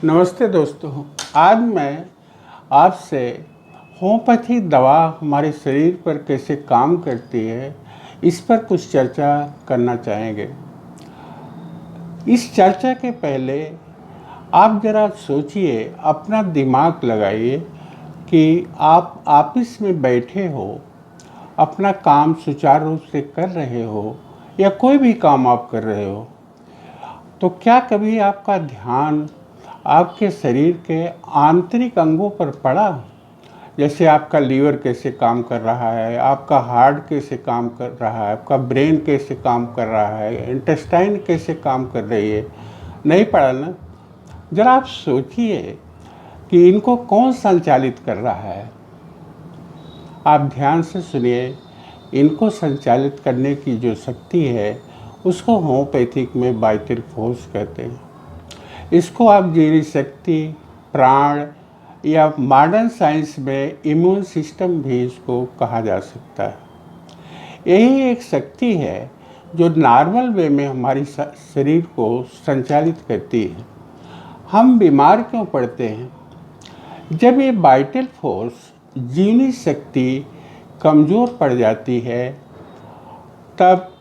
नमस्ते दोस्तों। आज मैं आपसे होम्योपैथी दवा हमारे शरीर पर कैसे काम करती है इस पर कुछ चर्चा करना चाहेंगे। इस चर्चा के पहले आप ज़रा सोचिए, अपना दिमाग लगाइए कि आप ऑफिस में बैठे हो, अपना काम सुचारू रूप से कर रहे हो या कोई भी काम आप कर रहे हो, तो क्या कभी आपका ध्यान आपके शरीर के आंतरिक अंगों पर पड़ा? जैसे आपका लीवर कैसे काम कर रहा है, आपका हार्ट कैसे काम कर रहा है, आपका ब्रेन कैसे काम कर रहा है, इंटेस्टाइन कैसे काम कर रही है, नहीं पड़ा ना? जरा आप सोचिए कि इनको कौन संचालित कर रहा है। आप ध्यान से सुनिए। इनको संचालित करने की जो शक्ति है उसको होम्योपैथिक में वाइटल फोर्स कहते हैं। इसको आप जीवन शक्ति, प्राण या मॉडर्न साइंस में इम्यून सिस्टम भी इसको कहा जा सकता है। यही एक शक्ति है जो नॉर्मल वे में हमारी शरीर को संचालित करती है। हम बीमार क्यों पड़ते हैं? जब ये वाइटल फोर्स, जीवनी शक्ति कमज़ोर पड़ जाती है, तब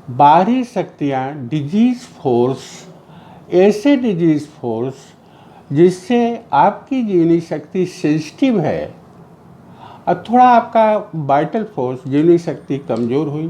बाहरी शक्तियाँ, डिजीज़ फोर्स, ऐसे डिजीज़ फोर्स जिससे आपकी जीवनी शक्ति सेंसिटिव है और थोड़ा आपका वाइटल फोर्स, जीवनी शक्ति कमज़ोर हुई,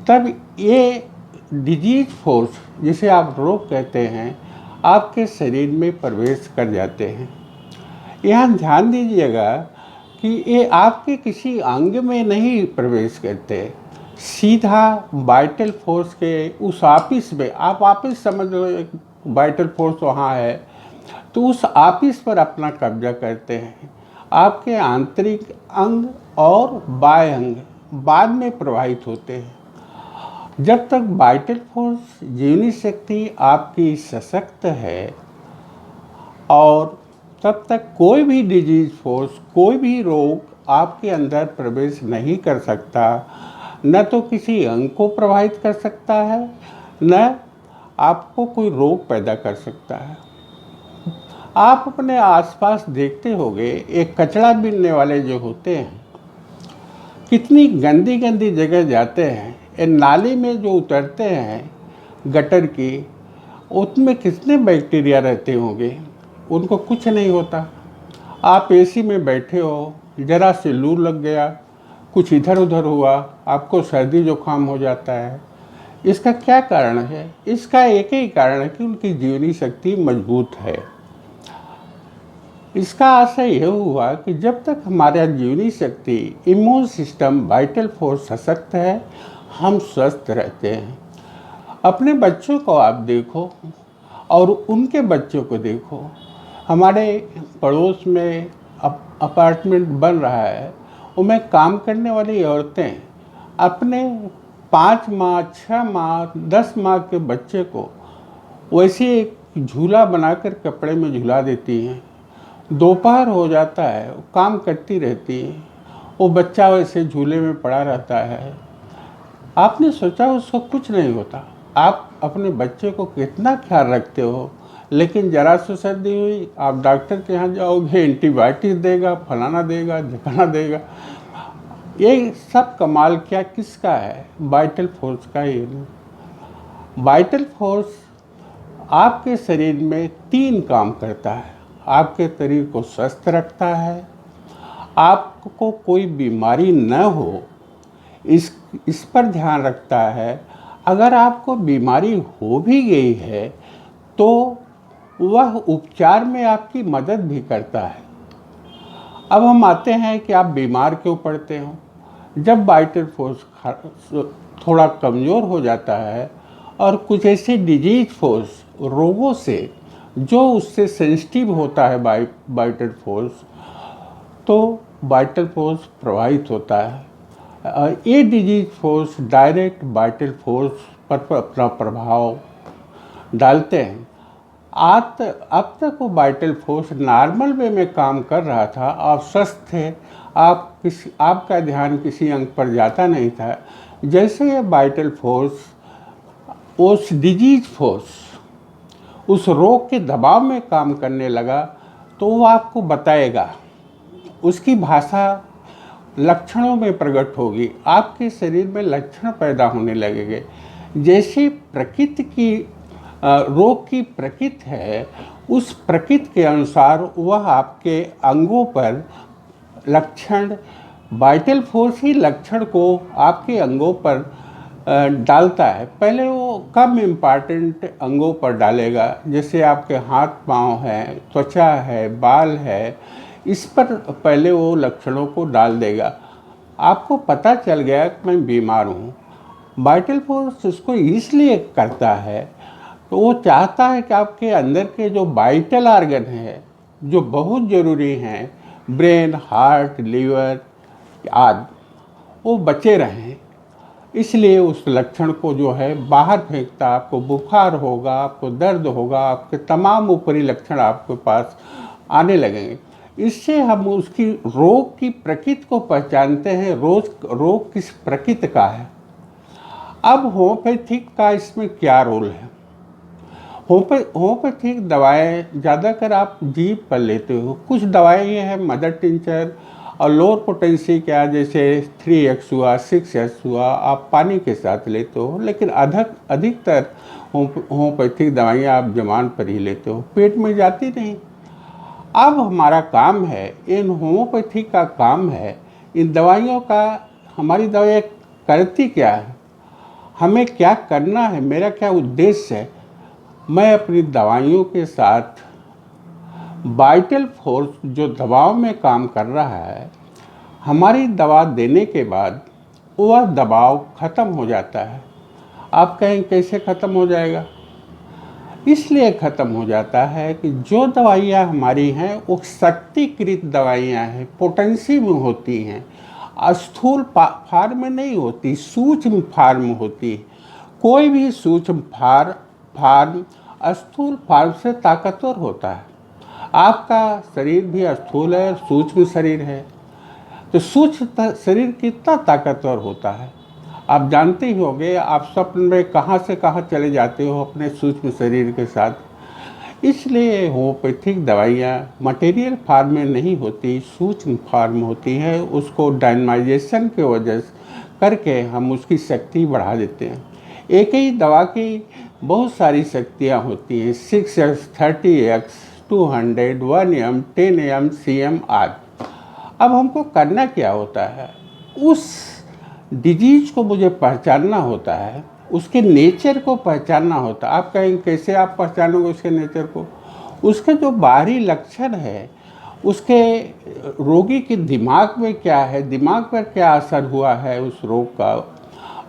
तब ये डिजीज़ फोर्स, जिसे आप रोग कहते हैं, आपके शरीर में प्रवेश कर जाते हैं। यहाँ ध्यान दीजिएगा कि ये आपके किसी अंग में नहीं प्रवेश करते, सीधा वाइटल फोर्स के उस ऑफिस में, आप ऑफिस समझ लो, एक वाइटल फोर्स वहाँ है, तो उस ऑफिस पर अपना कब्जा करते हैं। आपके आंतरिक अंग और बाह्य अंग बाद में प्रभावित होते हैं। जब तक वाइटल फोर्स, जीवनी शक्ति आपकी सशक्त है, और तब तक कोई भी डिजीज फोर्स, कोई भी रोग आपके अंदर प्रवेश नहीं कर सकता। न तो किसी अंग को प्रभावित कर सकता है, न आपको कोई रोग पैदा कर सकता है। आप अपने आसपास देखते होंगे, एक कचरा बीनने वाले जो होते हैं, कितनी गंदी गंदी जगह जाते हैं। ये नाली में जो उतरते हैं गटर की, उसमें कितने बैक्टीरिया रहते होंगे, उनको कुछ नहीं होता। आप एसी में बैठे हो, ज़रा से लू लग गया, कुछ इधर उधर हुआ, आपको सर्दी जुकाम हो जाता है। इसका क्या कारण है? इसका एक ही कारण है कि उनकी जीवनी शक्ति मजबूत है। इसका आशय यह हुआ कि जब तक हमारा जीवनी शक्ति, इम्यून सिस्टम, वाइटल फोर्स सशक्त है, हम स्वस्थ रहते हैं। अपने बच्चों को आप देखो और उनके बच्चों को देखो। हमारे पड़ोस में अपार्टमेंट बन रहा है, उनमें काम करने वाली औरतें अपने 5 माह, 6 माह, 10 माह के बच्चे को वैसे एक झूला बनाकर कपड़े में झुला देती हैं। दोपहर हो जाता है, वो काम करती रहती है, वो बच्चा वैसे झूले में पड़ा रहता है। आपने सोचा उसको कुछ नहीं होता? आप अपने बच्चे को कितना ख्याल रखते हो, लेकिन जरा सी सर्दी हुई, आप डॉक्टर के यहाँ जाओगे, एंटीबायोटिक देगा, फलाना देगा, ढिकाना देगा। ये सब कमाल क्या किसका है? वाइटल फोर्स का ही है। वाइटल फोर्स आपके शरीर में 3 काम करता है। आपके शरीर को स्वस्थ रखता है, आपको कोई बीमारी न हो इस पर ध्यान रखता है। अगर आपको बीमारी हो भी गई है तो वह उपचार में आपकी मदद भी करता है। अब हम आते हैं कि आप बीमार क्यों पड़ते हो। जब वाइटल फोर्स थोड़ा कमज़ोर हो जाता है और कुछ ऐसे डिजीज फोर्स, रोगों से जो उससे सेंसिटिव होता है वाइटल फोर्स, तो वाइटल फोर्स प्रभावित होता है। ये disease force direct vital force पर अपना प्रभाव डालते हैं। अब तक वो वाइटल फोर्स नॉर्मल वे में काम कर रहा था, आप स्वस्थ थे, आपका ध्यान किसी अंग पर जाता नहीं था। जैसे ये वाइटल फोर्स, उस डिजीज फोर्स, उस रोग के दबाव में काम करने लगा तो वो आपको बताएगा, उसकी भाषा लक्षणों में प्रकट होगी, आपके शरीर में लक्षण पैदा होने लगेंगे। जैसे प्रकृति की रोग की प्रकृति है, उस प्रकृति के अनुसार वह आपके अंगों पर लक्षण, वाइटल फोर्स ही लक्षण को आपके अंगों पर डालता है। पहले वो कम इम्पॉर्टेंट अंगों पर डालेगा, जैसे आपके हाथ पांव है, त्वचा है, बाल है, इस पर पहले वो लक्षणों को डाल देगा। आपको पता चल गया कि मैं बीमार हूँ। वाइटल फोर्स उसको इसलिए करता है तो वो चाहता है कि आपके अंदर के जो वाइटल ऑर्गन है, जो बहुत ज़रूरी हैं, ब्रेन, हार्ट, लीवर आदि, वो बचे रहें। इसलिए उस लक्षण को जो है बाहर फेंकता। आपको बुखार होगा, आपको दर्द होगा, आपके तमाम ऊपरी लक्षण आपके पास आने लगेंगे। इससे हम उसकी रोग की प्रकृति को पहचानते हैं, रोग किस प्रकृति का है। अब होम्योपैथिक का इसमें क्या रोल है? होम्योपैथिक दवाएं ज़्यादातर आप जीभ पर लेते हो। कुछ दवाएं ये है मदर टिंचर और लोअर पोटेंसी क्या, जैसे 3x हुआ, 6x हुआ, आप पानी के साथ लेते हो। लेकिन अधिकतर होम्योपैथिक दवाइयाँ आप जबान पर ही लेते हो, पेट में जाती नहीं। अब हमारा काम है, इन होम्योपैथिक का काम है, इन दवाइयों का, हमारी दवाइयाँ करती क्या है, हमें क्या करना है, मेरा क्या उद्देश्य है। मैं अपनी दवाइयों के साथ वाइटल फोर्स जो दबाव में काम कर रहा है, हमारी दवा देने के बाद वह दबाव ख़त्म हो जाता है। आप कहें कैसे ख़त्म हो जाएगा? इसलिए ख़त्म हो जाता है कि जो दवाइयाँ हमारी हैं वो शक्तिकृत दवाइयाँ हैं, पोटेंसी में होती हैं, स्थूल फार्म में नहीं होती, सूक्ष्म फार्म होती। कोई भी सूक्ष्म फार्म स्थूल फार्म से ताकतवर होता है। आपका शरीर भी स्थूल है, सूक्ष्म शरीर है, तो सूक्ष्म शरीर कितना ताकतवर होता है आप जानते ही होंगे। आप स्वप्न में कहाँ से कहाँ चले जाते हो अपने सूक्ष्म शरीर के साथ। इसलिए होम्योपैथिक दवाइयाँ मटेरियल फार्म में नहीं होती, सूक्ष्म फार्म होती है। उसको डायनामाइजेशन के वजह करके हम उसकी शक्ति बढ़ा देते हैं। एक ही दवा की बहुत सारी शक्तियाँ होती हैं, 6x, 30x, 200, 1m, 10m, cm आदि। अब हमको करना क्या होता है, उस डिजीज को मुझे पहचानना होता है, उसके नेचर को पहचानना होता है। आप कहेंगे कैसे आप पहचानोगे उसके नेचर को? उसके जो बाहरी लक्षण है, उसके रोगी के दिमाग में क्या है, दिमाग पर क्या असर हुआ है उस रोग का,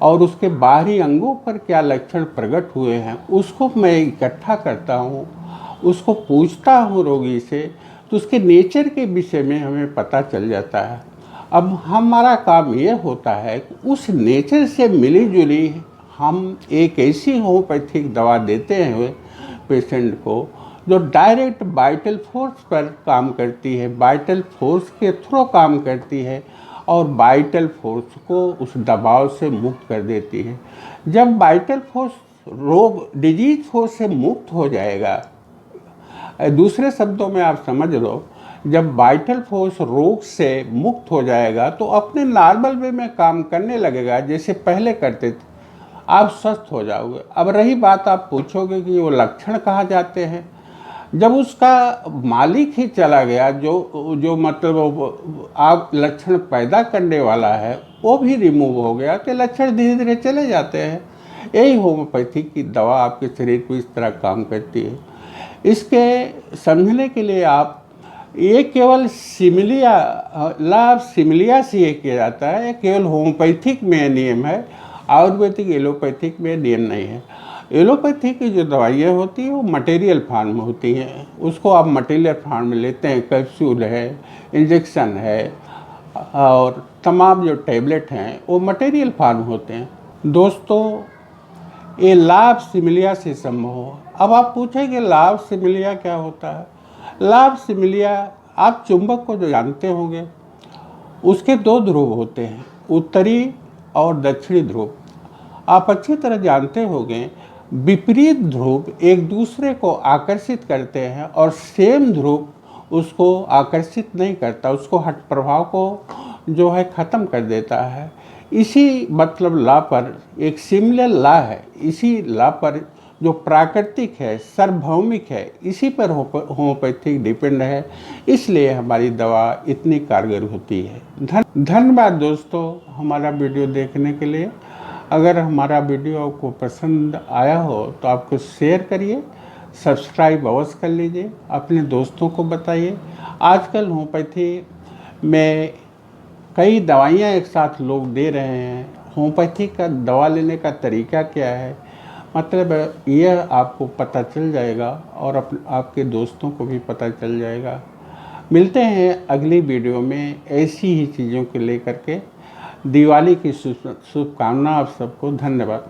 और उसके बाहरी अंगों पर क्या लक्षण प्रकट हुए हैं, उसको मैं इकट्ठा करता हूँ, उसको पूछता हूँ रोगी से, तो उसके नेचर के विषय में हमें पता चल जाता है। अब हमारा काम ये होता है कि उस नेचर से मिली जुली हम एक ऐसी होम्योपैथिक दवा देते हैं पेशेंट को जो डायरेक्ट वाइटल फोर्स पर काम करती है, वाइटल फोर्स के थ्रू काम करती है और वाइटल फोर्स को उस दबाव से मुक्त कर देती है। जब वाइटल फोर्स रोग डिजीज फोर्स से मुक्त हो जाएगा, दूसरे शब्दों में आप समझ लो, जब वाइटल फोर्स रोग से मुक्त हो जाएगा तो अपने नॉर्मल वे में काम करने लगेगा जैसे पहले करते थे, आप स्वस्थ हो जाओगे। अब रही बात, आप पूछोगे कि वो लक्षण कहाँ जाते हैं। जब उसका मालिक ही चला गया, जो मतलब आप लक्षण पैदा करने वाला है वो भी रिमूव हो गया, तो लक्षण धीरे धीरे चले जाते हैं। यही होम्योपैथिक की दवा आपके शरीर को इस तरह काम करती है। इसके समझने के लिए आप, ये केवल सिमिलिया, लाभ सिमिलिया से ये किया जाता है, ये केवल होम्योपैथिक में नियम है, आयुर्वेदिक एलोपैथिक में नियम नहीं है। एलोपैथिक की जो दवाइयाँ होती हैं वो मटेरियल फार्म में होती हैं, उसको आप मटेरियल फार्म में लेते हैं, कैप्सूल है, इंजेक्शन है, और तमाम जो टैबलेट हैं वो मटेरियल फार्म होते हैं। दोस्तों, ये लाभ सिमिलिया से संभव हो। अब आप पूछेंगे लाभ सिमिलिया क्या होता है? लाभ सिमिलिया, आप चुंबक को जो जानते होंगे, उसके दो ध्रुव होते हैं, उत्तरी और दक्षिणी ध्रुव। आप अच्छी तरह जानते होंगे विपरीत ध्रुव एक दूसरे को आकर्षित करते हैं और सेम ध्रुव उसको आकर्षित नहीं करता, उसको हट प्रभाव को जो है ख़त्म कर देता है। इसी मतलब लॉ पर एक सिमिलर लॉ है, इसी लॉ पर जो प्राकृतिक है, सार्वभौमिक है, इसी पर होम्योपैथिक डिपेंड है, इसलिए हमारी दवा इतनी कारगर होती है। धन्यवाद दोस्तों हमारा वीडियो देखने के लिए। अगर हमारा वीडियो आपको पसंद आया हो तो आपको शेयर करिए, सब्सक्राइब अवश्य कर लीजिए, अपने दोस्तों को बताइए। आजकल होम्योपैथी में कई दवाइयाँ एक साथ लोग दे रहे हैं। होम्योपैथी का दवा लेने का तरीका क्या है, मतलब यह आपको पता चल जाएगा और आपके दोस्तों को भी पता चल जाएगा। मिलते हैं अगली वीडियो में ऐसी ही चीज़ों को लेकर के। दिवाली की शुभकामना आप सबको। धन्यवाद।